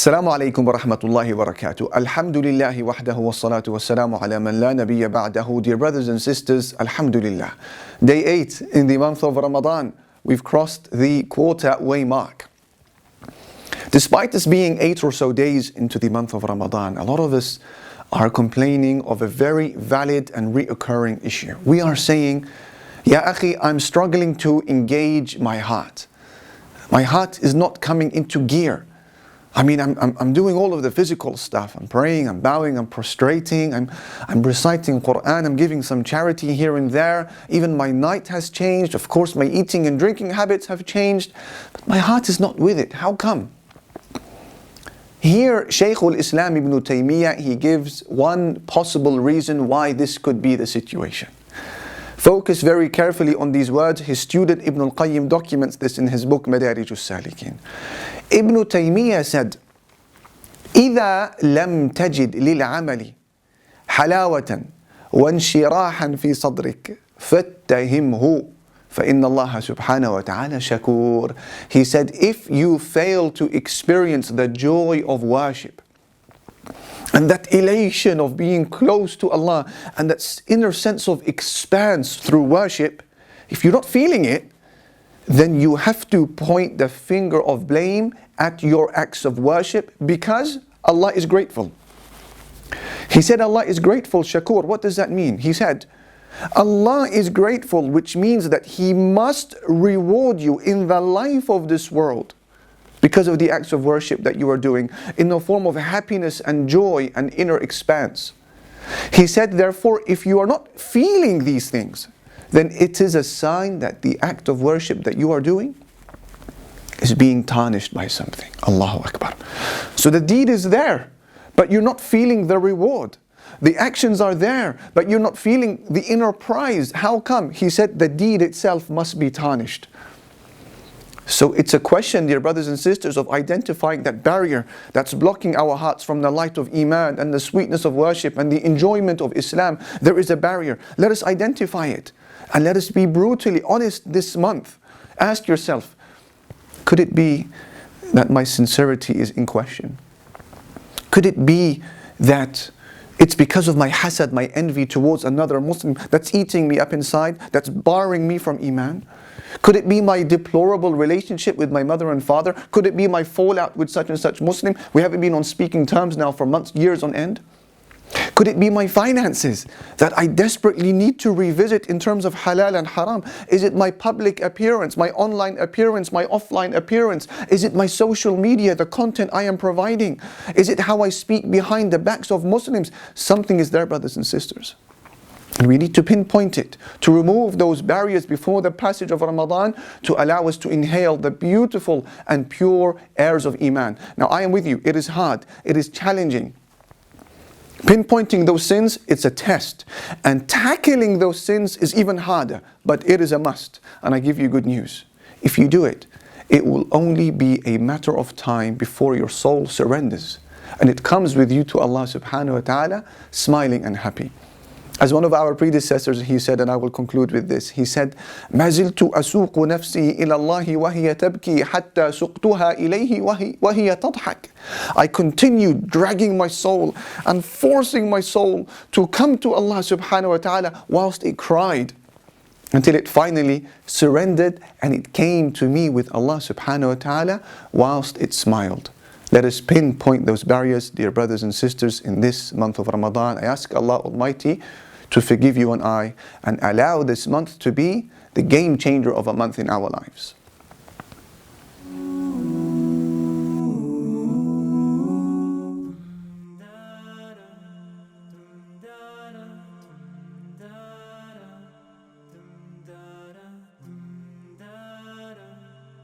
Assalamu alaikum wa rahmatullahi wa barakatuh. Alhamdulillahi wahdahu wa salatu wa salamu ala man la nabiyya ba'dahu. Dear brothers and sisters, Alhamdulillah. Day 8 in the month of Ramadan. We've crossed the quarter way mark. Despite this being 8 or so days into the month of Ramadan, a lot of us are complaining of a very valid and reoccurring issue. We are saying, Ya akhi, I'm struggling to engage my heart. My heart is not coming into gear. I mean, I'm doing all of the physical stuff. I'm praying, I'm bowing, I'm prostrating, I'm reciting Quran, I'm giving some charity here and there. Even my night has changed. Of course, my eating and drinking habits have changed. But my heart is not with it. How come? Here, Sheikh al-Islam ibn Taymiyyah, he gives one possible reason why this could be the situation. Focus very carefully on these words. His student Ibn al-Qayyim documents this in his book Madarij al-Salikin. Ibn Taymiyyah said, إذا لم تجد للعمل حلاوة وانشراحا في صدرك فاتهمه فإن الله سبحانه وتعالى شكور. He said, if you fail to experience the joy of worship and that elation of being close to Allah and that inner sense of expanse through worship, if you're not feeling it, then you have to point the finger of blame at your acts of worship because Allah is grateful. He said Allah is grateful, shakur. What does that mean? He said, Allah is grateful, which means that He must reward you in the life of this world because of the acts of worship that you are doing in the form of happiness and joy and inner expanse. He said, therefore, if you are not feeling these things, then it is a sign that the act of worship that you are doing is being tarnished by something. Allahu Akbar. So the deed is there, but you're not feeling the reward. The actions are there, but you're not feeling the inner prize. How come? He said the deed itself must be tarnished. So it's a question, dear brothers and sisters, of identifying that barrier that's blocking our hearts from the light of Iman and the sweetness of worship and the enjoyment of Islam. There is a barrier. Let us identify it. And let us be brutally honest this month. Ask yourself, could it be that my sincerity is in question? Could it be that it's because of my hasad, my envy towards another Muslim that's eating me up inside, that's barring me from Iman? Could it be my deplorable relationship with my mother and father? Could it be my fallout with such and such Muslim? We haven't been on speaking terms now for months, years on end. Could it be my finances that I desperately need to revisit in terms of halal and haram? Is it my public appearance, my online appearance, my offline appearance? Is it my social media, the content I am providing? Is it how I speak behind the backs of Muslims? Something is there, brothers and sisters. And we need to pinpoint it, to remove those barriers before the passage of Ramadan, to allow us to inhale the beautiful and pure airs of Iman. Now I am with you, it is hard, it is challenging. Pinpointing those sins, it's a test. And tackling those sins is even harder, but it is a must. And I give you good news. If you do it, it will only be a matter of time before your soul surrenders. And it comes with you to Allah subhanahu wa ta'ala, smiling and happy. As one of our predecessors, he said, and I will conclude with this, he said, ما زلت أسوق نفسي إلى الله وهي تبكي حتى سقتها إليه وهي تضحك. I continued dragging my soul and forcing my soul to come to Allah subhanahu wa ta'ala whilst it cried, until it finally surrendered and it came to me with Allah subhanahu wa ta'ala whilst it smiled. Let us pinpoint those barriers, dear brothers and sisters, in this month of Ramadan. I ask Allah Almighty to forgive you and I, and allow this month to be the game changer of a month in our lives.